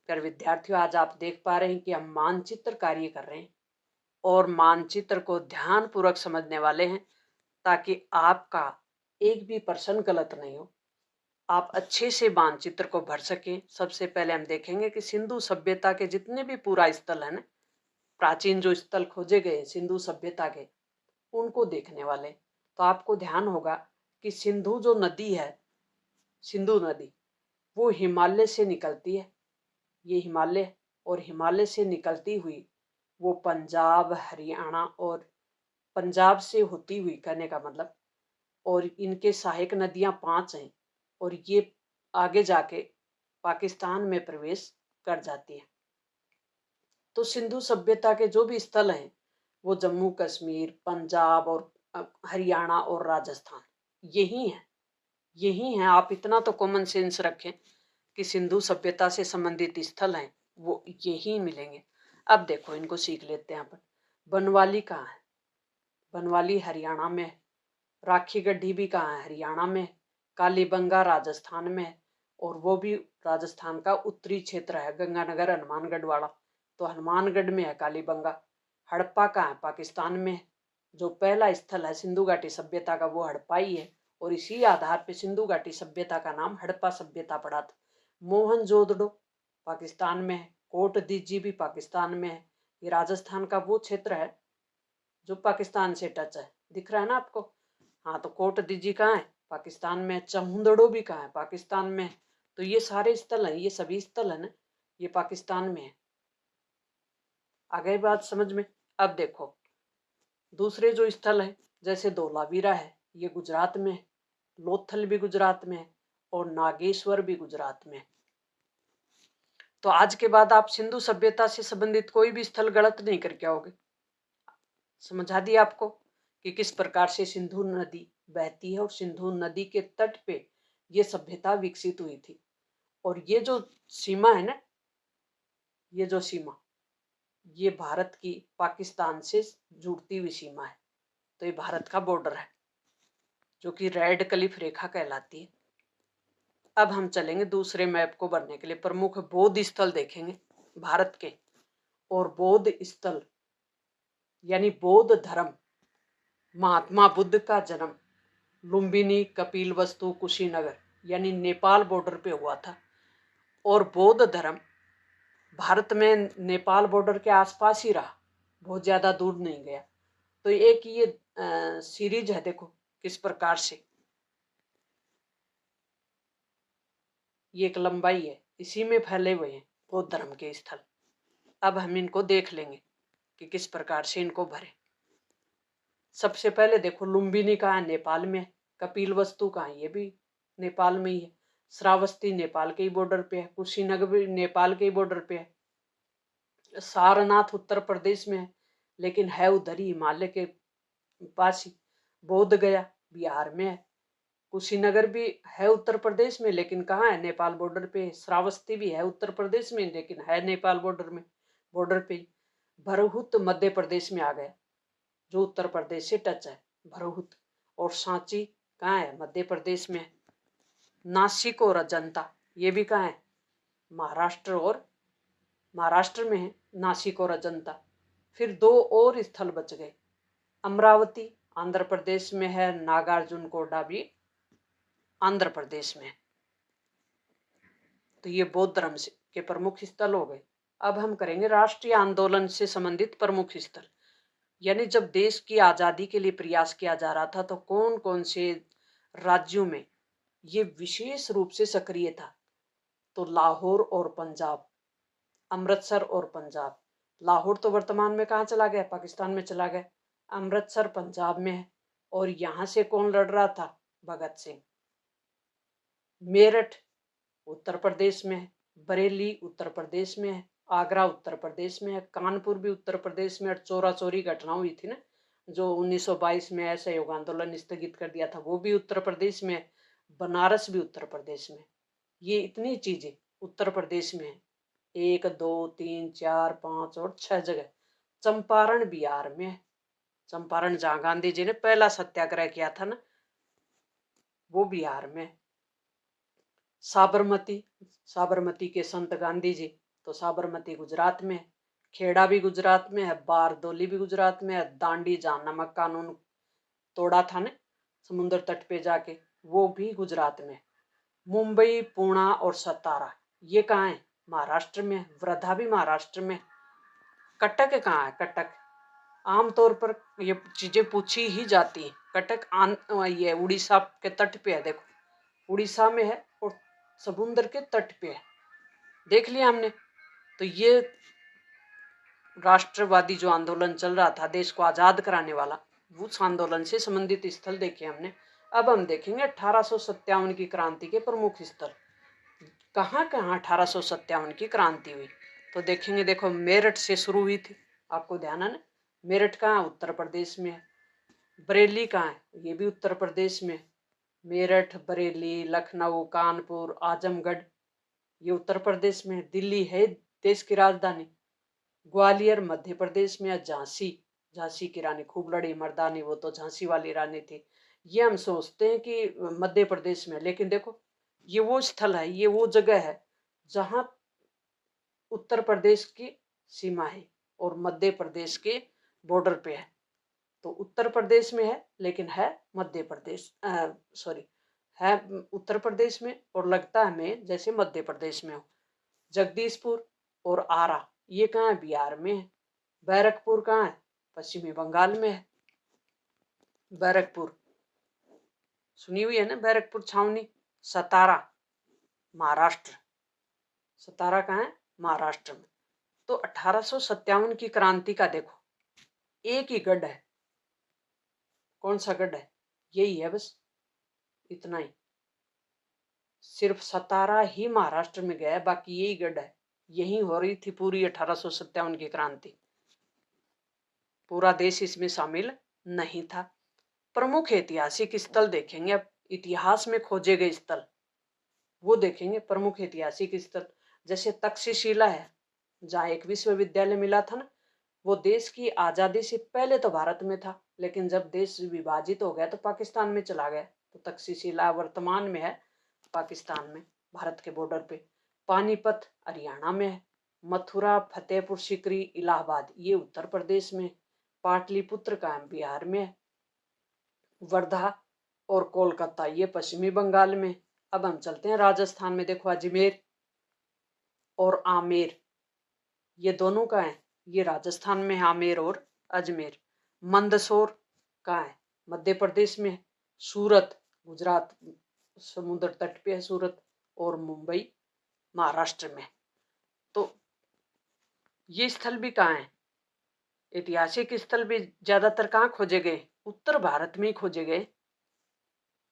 कर विद्यार्थियों, आज आप देख पा रहे हैं कि हम मानचित्र कार्य कर रहे हैं और मानचित्र को ध्यानपूर्वक समझने वाले हैं ताकि आपका एक भी प्रश्न गलत नहीं हो, आप अच्छे से मानचित्र को भर सकें। सबसे पहले हम देखेंगे कि सिंधु सभ्यता के जितने भी पूरा स्थल है ना, प्राचीन जो स्थल खोजे गए सिंधु सभ्यता के, उनको देखने वाले। तो आपको ध्यान होगा कि सिंधु जो नदी है, सिंधु नदी, वो हिमालय से निकलती है। ये हिमालय, और हिमालय से निकलती हुई वो पंजाब, हरियाणा और पंजाब से होती हुई, कहने का मतलब, और इनके सहायक नदियां 5 हैं और ये आगे जाके पाकिस्तान में प्रवेश कर जाती है। तो सिंधु सभ्यता के जो भी स्थल हैं वो जम्मू कश्मीर, पंजाब और हरियाणा और राजस्थान, यही है, यही है। आप इतना तो कॉमन सेंस रखें कि सिंधु सभ्यता से संबंधित स्थल हैं वो यही मिलेंगे। अब देखो, इनको सीख लेते हैं अपन। बनवाली कहाँ है? बनवाली हरियाणा में है। राखी गड्ढी भी कहाँ है? हरियाणा में है। कालीबंगा राजस्थान में है, और वो भी राजस्थान का उत्तरी क्षेत्र है, गंगानगर हनुमानगढ़ वाला। तो हनुमानगढ़ में है कालीबंगा। हड़प्पा कहाँ है? पाकिस्तान में है। जो पहला स्थल है सिंधु घाटी सभ्यता का वो हड़प्पा ही है, और इसी आधार पे सिंधु घाटी सभ्यता का नाम हड़प्पा सभ्यता पड़ा था। मोहनजोदड़ो पाकिस्तान में है। कोट दीजी भी पाकिस्तान में है। ये राजस्थान का वो क्षेत्र है जो पाकिस्तान से टच है, दिख रहा है ना आपको? हाँ, तो कोट दीजी कहाँ है? पाकिस्तान में। चमुंदड़ो भी कहाँ है? पाकिस्तान में। तो ये सारे स्थल हैं, ये सभी स्थल है ना, ये पाकिस्तान में है। आ गई बात समझ में? अब देखो, दूसरे जो स्थल हैं, जैसे धोलावीरा है, ये गुजरात में है। लोथल भी गुजरात में है, और नागेश्वर भी गुजरात में है। तो आज के बाद आप सिंधु सभ्यता से संबंधित कोई भी स्थल गलत नहीं करके आओगे। समझा दिया आपको कि किस प्रकार से सिंधु नदी बहती है और सिंधु नदी के तट पे ये सभ्यता विकसित हुई थी। और ये जो सीमा है ना, ये जो सीमा, ये भारत की पाकिस्तान से जुड़ती हुई सीमा है। तो ये भारत का बॉर्डर है जो कि रेड क्लिफ रेखा कहलाती है। अब हम चलेंगे दूसरे मैप को भरने के लिए। प्रमुख बौद्ध स्थल देखेंगे भारत के। और बौद्ध स्थल यानी बौद्ध धर्म, महात्मा बुद्ध का जन्म लुम्बिनी, कपिलवस्तु, कुशीनगर यानी नेपाल बॉर्डर पे हुआ था। और बौद्ध धर्म भारत में नेपाल बॉर्डर के आसपास ही रहा, बहुत ज्यादा दूर नहीं गया। तो एक ये सीरीज है, देखो किस प्रकार से, ये एक लंबाई है, इसी में फैले हुए हैं बौद्ध धर्म के स्थल। अब हम इनको देख लेंगे कि किस प्रकार से इनको भरे। सबसे पहले देखो, लुम्बिनी कहाँ है? नेपाल में है। कपिलवस्तु कहाँ है? ये भी नेपाल में ही है। श्रावस्ती नेपाल के ही बॉर्डर पे है। कुशीनगर भी नेपाल के ही बॉर्डर पे है। सारनाथ उत्तर प्रदेश में है, लेकिन है उधर ही हिमालय के पास ही। बोध गया बिहार में है। कुशीनगर भी है उत्तर प्रदेश में, लेकिन कहाँ है? नेपाल बॉर्डर पे। श्रावस्ती भी है उत्तर प्रदेश में, लेकिन है नेपाल बॉर्डर में, बॉर्डर पे। भरहुत मध्य प्रदेश में आ गया, जो उत्तर प्रदेश से टच है, भरहुत। और सांची कहाँ है? मध्य प्रदेश में। नासिक और अजंता ये भी कहाँ है? महाराष्ट्र में है, नासिक और अजंता। फिर 2 और स्थल बच गए। अमरावती आंध्र प्रदेश में है, नागार्जुन कोंडा भी आंध्र प्रदेश में है। तो ये बौद्ध धर्म के प्रमुख स्थल हो गए। अब हम करेंगे राष्ट्रीय आंदोलन से संबंधित प्रमुख स्थल। यानी जब देश की आजादी के लिए प्रयास किया जा रहा था तो कौन कौन से राज्यों में ये विशेष रूप से सक्रिय था? तो लाहौर और पंजाब, अमृतसर और पंजाब। लाहौर तो वर्तमान में कहाँ चला गया? पाकिस्तान में चला गया। अमृतसर पंजाब में है। और यहां से कौन लड़ रहा था? भगत सिंह। मेरठ उत्तर प्रदेश में है। बरेली उत्तर प्रदेश में है। आगरा उत्तर प्रदेश में है। कानपुर भी उत्तर प्रदेश में। और चोरा चोरी घटना हुई थी ना, जो 1922 में असहयोग आंदोलन स्थगित कर दिया था, वो भी उत्तर प्रदेश में है। बनारस भी उत्तर प्रदेश में। ये इतनी चीजें उत्तर प्रदेश में है। 1 2 3 4 5 और 6 जगह। चंपारण बिहार में है। चंपारण जहां गांधी जी ने पहला सत्याग्रह किया था ना, वो बिहार में। साबरमती, साबरमती के संत गांधी जी, तो साबरमती गुजरात में है, खेड़ा भी गुजरात में है, बारदोली भी गुजरात में है, दांडी जहाँ नमक कानून तोड़ा था ने समुद्र तट पे जाके, वो भी गुजरात में। मुंबई, पुणे और सतारा ये कहाँ है? महाराष्ट्र में। वर्धा भी महाराष्ट्र में। कटक कहाँ है? कटक आमतौर पर ये चीजें पूछी ही जाती हैं। कटक ये उड़ीसा के तट पे है, देखो उड़ीसा में है और समुद्र के तट पे है। देख लिया हमने। तो ये राष्ट्रवादी जो आंदोलन चल रहा था देश को आजाद कराने वाला, उस आंदोलन से संबंधित स्थल देखे हमने। अब हम देखेंगे 1857 की क्रांति के प्रमुख स्थल। कहाँ कहाँ 1857 की क्रांति हुई तो देखेंगे। देखो मेरठ से शुरू हुई थी, आपको ध्यान है ना। मेरठ कहाँ? उत्तर प्रदेश में है। बरेली कहाँ है? ये भी उत्तर प्रदेश में। मेरठ, बरेली, लखनऊ, कानपुर, आजमगढ़ ये उत्तर प्रदेश में। दिल्ली है देश की राजधानी। ग्वालियर मध्य प्रदेश में। झांसी, झांसी की रानी खूब लड़ी मर्दानी, वो तो झांसी वाली रानी थी। ये हम सोचते हैं कि मध्य प्रदेश में, लेकिन देखो ये वो स्थल है, ये वो जगह है जहां उत्तर प्रदेश की सीमा है और मध्य प्रदेश के बॉर्डर पे है। तो उत्तर प्रदेश में है लेकिन है मध्य प्रदेश, सॉरी है उत्तर प्रदेश में और लगता है हमें जैसे मध्य प्रदेश में हो। जगदीशपुर और आरा ये कहाँ है? बिहार में है। बैरकपुर कहाँ है? पश्चिमी बंगाल में है। बैरकपुर सुनी हुई है ना, बैरकपुर छावनी। सतारा महाराष्ट्र, सतारा कहाँ है? महाराष्ट्र में। तो 1857 की क्रांति का देखो एक ही गढ़ है। कौन सा गढ़ है? यही है, बस इतना ही। सिर्फ सतारा ही महाराष्ट्र में गया है, बाकी यही गढ़ है। यही हो रही थी पूरी 1857 की क्रांति। पूरा देश इसमें शामिल नहीं था। प्रमुख ऐतिहासिक स्थल देखेंगे अब। इतिहास में खोजे गए स्थल वो देखेंगे। प्रमुख ऐतिहासिक स्थल जैसे तक्षशिला है, जहाँ एक विश्वविद्यालय मिला था ना, वो देश की आजादी से पहले तो भारत में था, लेकिन जब देश विभाजित हो गया तो पाकिस्तान में चला गया। तो तक्षशिला वर्तमान में है पाकिस्तान में, भारत के बॉर्डर पे। पानीपत हरियाणा में है। मथुरा, फतेहपुर सीकरी, इलाहाबाद ये उत्तर प्रदेश में। पाटलिपुत्र का बिहार में है। वर्धा और कोलकाता ये पश्चिमी बंगाल में। अब हम चलते हैं राजस्थान में। देखो अजमेर और आमेर ये दोनों का है, ये राजस्थान में है, आमेर और अजमेर। मंदसौर का है? मध्य प्रदेश में है। सूरत गुजरात, समुद्र तट पे है सूरत। और मुंबई महाराष्ट्र में। तो ये स्थल भी कहाँ है? ऐतिहासिक स्थल भी ज्यादातर कहाँ खोजे गए? उत्तर भारत में ही खोजे गए।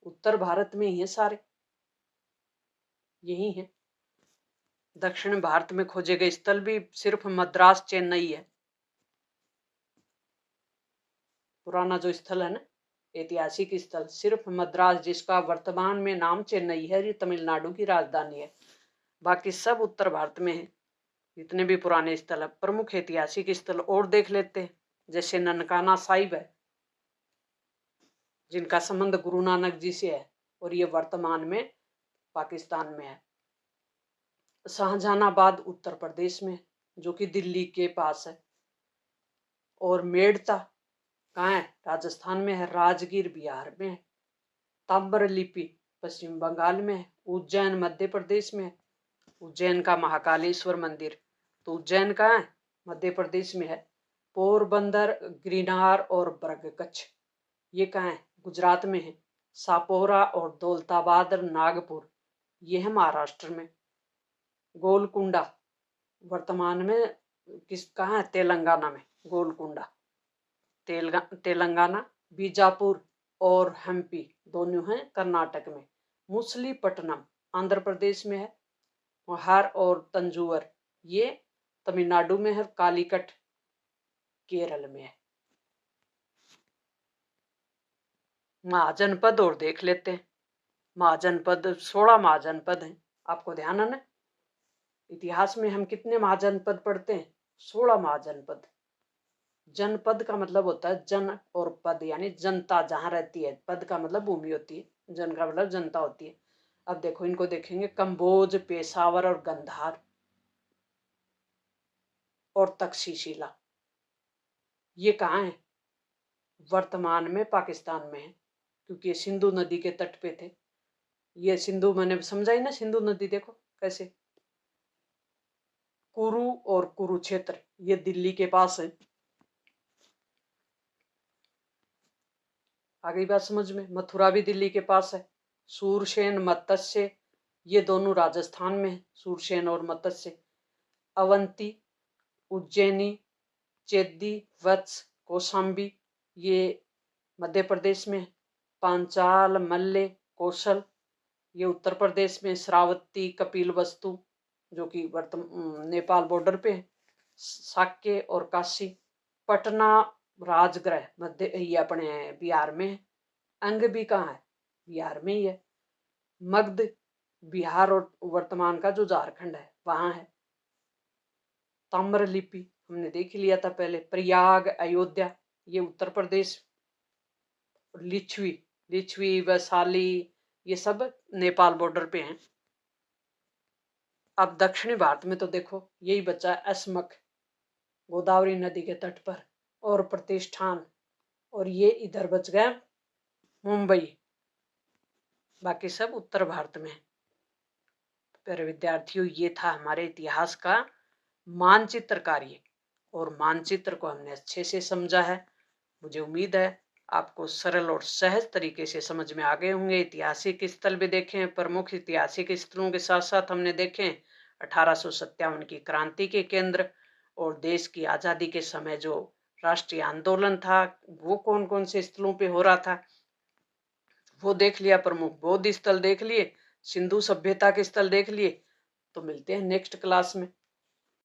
उत्तर भारत में ही है सारे, यही है। दक्षिण भारत में खोजे गए स्थल भी सिर्फ मद्रास, चेन्नई है। पुराना जो स्थल है ना ऐतिहासिक स्थल, सिर्फ मद्रास जिसका वर्तमान में नाम चेन्नई है, ये तमिलनाडु की राजधानी है। बाकी सब उत्तर भारत में है जितने भी पुराने स्थल है। प्रमुख ऐतिहासिक स्थल और देख लेते हैं। जैसे ननकाना साहिब है, जिनका संबंध गुरु नानक जी से है और ये वर्तमान में पाकिस्तान में है। शाहजहानाबाद उत्तर प्रदेश में, जो कि दिल्ली के पास है। और मेड़ता कहाँ है? राजस्थान में है। राजगीर बिहार में है। ताम्रलिप्ति पश्चिम बंगाल में है। उज्जैन मध्य प्रदेश में है। उज्जैन का महाकालेश्वर मंदिर, तो उज्जैन कहाँ है? मध्य प्रदेश में है। पोरबंदर, गिरनार और बरगकच्छ ये कहाँ है? गुजरात में है। सापोरा और दौलताबाद, नागपुर ये है महाराष्ट्र में। गोलकुंडा वर्तमान में कहाँ है? तेलंगाना में। गोलकुंडा तेलंगाना। बीजापुर और हम्पी दोनों हैं कर्नाटक में। मुसलीपट्टनम आंध्र प्रदेश में है। हार और तंजूर ये तमिलनाडु में है। कालीकट केरल में है। महाजनपद और देख लेते हैं। महाजनपद 16 महाजनपद हैं, आपको ध्यान है ना। इतिहास में हम कितने महाजनपद पढ़ते हैं? 16 महाजनपद। जनपद का मतलब होता है जन और पद, यानी जनता जहां रहती है। पद का मतलब भूमि होती है, जन का मतलब जनता होती है। अब देखो इनको देखेंगे। कंबोज, पेशावर और गंधार और तक्षशिला। ये कहाँ है? वर्तमान में पाकिस्तान में है, क्योंकि ये सिंधु नदी के तट पे थे। ये सिंधु, मैंने समझाई ना, सिंधु नदी देखो कैसे। कुरु और कुरुक्षेत्र ये दिल्ली के पास है। आ गई बात समझ में? मथुरा भी दिल्ली के पास है। सूरसेन, मत्स्य ये दोनों राजस्थान में है, सूरसेन और मत्स्य। अवंती, उज्जैनी, चेदी, वत्स, कौशाम्बी ये मध्य प्रदेश में है। पांचाल, मल्ले, कौशल ये उत्तर प्रदेश में। श्रावती, कपिलवस्तु जो कि नेपाल बॉर्डर पे है। साक्य और काशी। पटना, राजगृह मध्य ये अपने बिहार में है। अंग भी कहाँ है? बिहार में ही है। मगध बिहार और वर्तमान का जो झारखंड है वहां है। ताम्रलिपि हमने देख लिया था पहले। प्रयाग, अयोध्या ये उत्तर प्रदेश। लिच्छवी, वैशाली ये सब नेपाल बॉर्डर पे हैं। अब दक्षिणी भारत में तो देखो यही बचा है, अस्मक गोदावरी नदी के तट पर, और प्रतिष्ठान, और ये इधर बच गया मुंबई। बाकी सब उत्तर भारत में। प्यारे विद्यार्थियों, ये था हमारे इतिहास का मानचित्र कार्य, और मानचित्र को हमने अच्छे से समझा है। मुझे उम्मीद है आपको सरल और सहज तरीके से समझ में आ गए होंगे। ऐतिहासिक स्थल भी देखें, प्रमुख ऐतिहासिक स्थलों के साथ साथ हमने देखें 1857 की क्रांति के केंद्र, और देश की आज़ादी के समय जो राष्ट्रीय आंदोलन था वो कौन कौन से स्थलों पे हो रहा था वो देख लिया। प्रमुख बौद्ध स्थल देख लिए, सिंधु सभ्यता के स्थल देख लिए। तो मिलते हैं नेक्स्ट क्लास में।